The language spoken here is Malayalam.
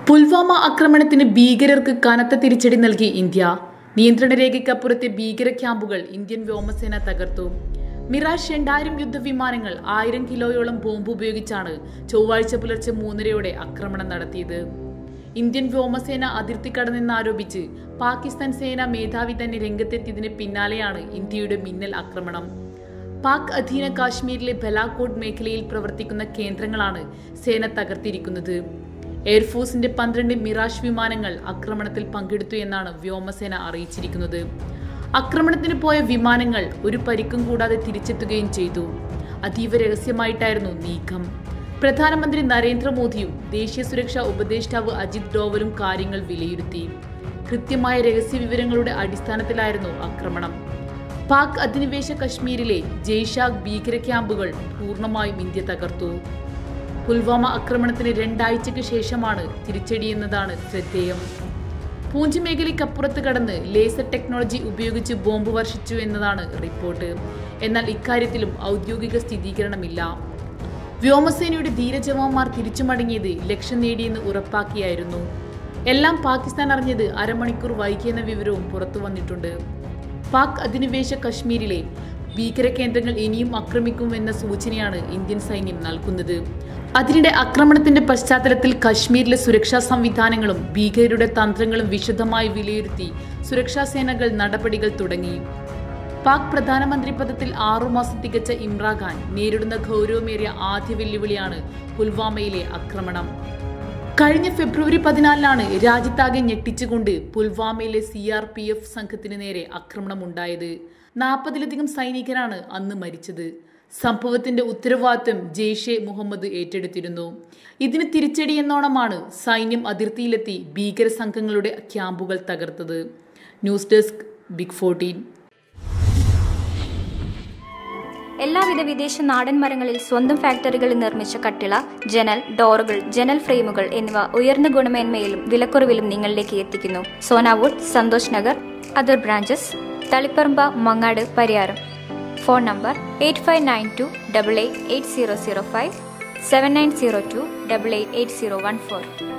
പുൽവാമ ആക്രമണത്തിന് ഭീകരർക്ക് കനത്ത തിരിച്ചടി നൽകി ഇന്ത്യ. നിയന്ത്രണ രേഖയ്ക്കപ്പുറത്തെ ഭീകര ക്യാമ്പുകൾ ഇന്ത്യൻ വ്യോമസേന തകർത്തു. മിറാഷ് 2000 യുദ്ധവിമാനങ്ങൾ 1000 കിലോയോളം ബോംബ് ഉപയോഗിച്ചാണ് ചൊവ്വാഴ്ച പുലർച്ചെ 3:30 ആക്രമണം നടത്തിയത്. ഇന്ത്യൻ വ്യോമസേന അതിർത്തി കടന്നെന്നാരോപിച്ച് പാകിസ്ഥാൻ സേനാ മേധാവി തന്നെ രംഗത്തെത്തിയതിന് പിന്നാലെയാണ് ഇന്ത്യയുടെ മിന്നൽ ആക്രമണം. പാക് അധീന കാശ്മീരിലെ ബലാക്കോട്ട് മേഖലയിൽ പ്രവർത്തിക്കുന്ന കേന്ദ്രങ്ങളാണ് സേന തകർത്തിരിക്കുന്നത്. എയർഫോഴ്സിന്റെ 12 മിറാഷ് വിമാനങ്ങൾ ആക്രമണത്തിൽ പങ്കെടുത്തു എന്നാണ് വ്യോമസേന അറിയിച്ചിരിക്കുന്നത്. ആക്രമണത്തിന് പോയ വിമാനങ്ങൾ ഒരു പരിക്കും കൂടാതെ തിരിച്ചെത്തുകയും ചെയ്തു. അതീവ രഹസ്യമായിട്ടായിരുന്നു നീക്കം. പ്രധാനമന്ത്രി നരേന്ദ്രമോദിയും ദേശീയ സുരക്ഷാ ഉപദേഷ്ടാവ് അജിത് ഡോവലും കാര്യങ്ങൾ വിലയിരുത്തി. കൃത്യമായ രഹസ്യ വിവരങ്ങളുടെ അടിസ്ഥാനത്തിലായിരുന്നു ആക്രമണം. പാക് അധിനിവേശ കശ്മീരിലെ ജയ്ഷാഗ് ഭീകര ക്യാമ്പുകൾ പൂർണ്ണമായും ഇന്ത്യ തകർത്തു. പുൽവാമ ആക്രമണത്തിന് 2 ആഴ്ചയ്ക്ക് ശേഷമാണ് തിരിച്ചടിയെന്നതാണ് ശ്രദ്ധേയം. പൂഞ്ച് മേഖലയ്ക്കപ്പുറത്ത് കടന്ന് ലേസർ ടെക്നോളജി ഉപയോഗിച്ച് ബോംബ് വർഷിച്ചു എന്നതാണ് റിപ്പോർട്ട്. എന്നാൽ ഇക്കാര്യത്തിലും ഔദ്യോഗിക സ്ഥിരീകരണമില്ല. വ്യോമസേനയുടെ ധീരജവാന്മാർ തിരിച്ചു മടങ്ങിയത് ലക്ഷ്യം നേടിയെന്ന് ഉറപ്പാക്കിയായിരുന്നു. എല്ലാം പാകിസ്ഥാൻ അറിഞ്ഞത് അരമണിക്കൂർ വൈകിയെന്ന വിവരവും പുറത്തു വന്നിട്ടുണ്ട്. പാക് അധിനിവേശ കശ്മീരിലെ ഭീകര കേന്ദ്രങ്ങൾ ഇനിയും ആക്രമിക്കുമെന്ന സൂചനയാണ് ഇന്ത്യൻ സൈന്യം നൽകുന്നത്. അതിനിടെ ആക്രമണത്തിന്റെ പശ്ചാത്തലത്തിൽ കശ്മീരിലെ സുരക്ഷാ സംവിധാനങ്ങളും ഭീകരരുടെ തന്ത്രങ്ങളും വിശദമായി വിലയിരുത്തി സുരക്ഷാ സേനകൾ നടപടികൾ തുടങ്ങി. പാക് പ്രധാനമന്ത്രി പദത്തിൽ 6 മാസം തികച്ച ഇമ്രാൻഖാൻ നേരിടുന്ന ഗൗരവമേറിയ ആദ്യ വെല്ലുവിളിയാണ് പുൽവാമയിലെ ആക്രമണം. കഴിഞ്ഞ ഫെബ്രുവരി 14 രാജ്യത്താകെ ഞെട്ടിച്ചുകൊണ്ട് പുൽവാമയിലെ CRPF സംഘത്തിന് നേരെ ആക്രമണമുണ്ടായത്. 40-ലധികം സൈനികരാണ് അന്ന് മരിച്ചത്. സംഭവത്തിന്റെ ഉത്തരവാദിത്വം ജെയ്ഷെ മുഹമ്മദ് ഏറ്റെടുത്തിരുന്നു. ഇതിന് തിരിച്ചടിയെന്നോണമാണ് സൈന്യം അതിർത്തിയിലെത്തി ഭീകര സംഘങ്ങളുടെ ക്യാമ്പുകൾ തകർത്തത്. News desk big 14. എല്ലാവിധ വിദേശ നാടൻ മരങ്ങളിൽ സ്വന്തം ഫാക്ടറികളിൽ നിർമ്മിച്ച കട്ടിള, ജനൽ, ഡോറുകൾ, ജനൽ ഫ്രെയിമുകൾ എന്നിവ ഉയർന്ന ഗുണമേന്മയിലും വിലക്കുറവിലും നിങ്ങളിലേക്ക് എത്തിക്കുന്നു. Sonawood, Santhosh Nagar, other branches, Taliparamba, Mangad, Pariyaram. Phone number 8592888005, 7902888014.